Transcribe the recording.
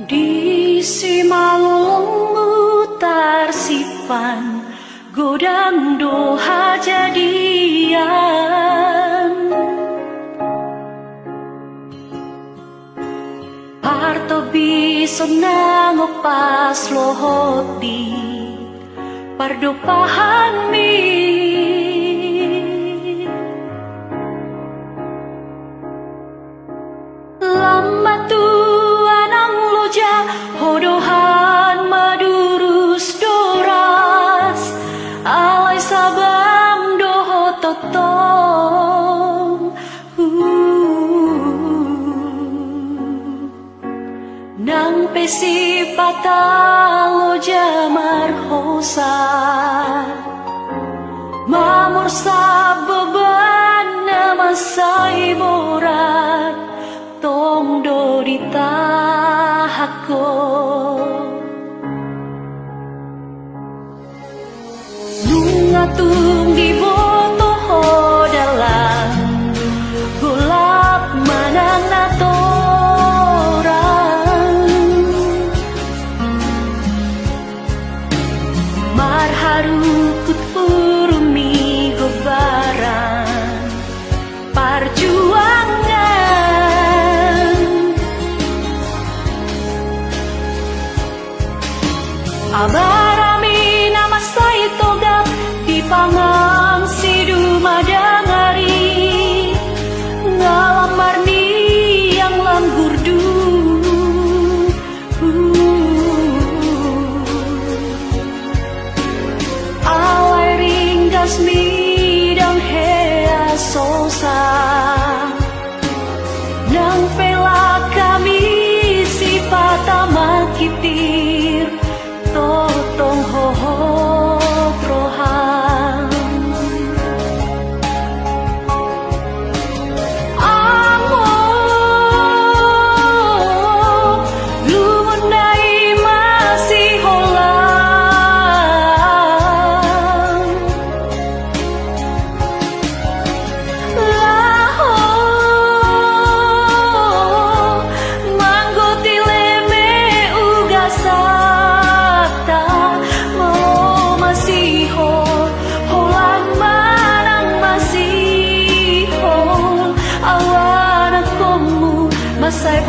Di Simalungu Tarsipan godang doha jadian, parto biso nangopas lohot di pardopahan mi. Lambatu anang loja hodohan madurus doras, alai sabam doho totong. Nang pesi patalo jamar hosa, mamor sa beban namasay borat, tong do ditahako. Nungatung di boto hodalang, golap manang natorang, marharukut purumi gobaran perjuangan. Abarami nama saya togap di pangang sidu madangari, ngalamar ni yang langgurdu. Alai ringgas midang hea sosa, nang pela kami si patama kitir, totong hoho proham. Amo lumunay masih holang, laho manggo tileme ugasa, masay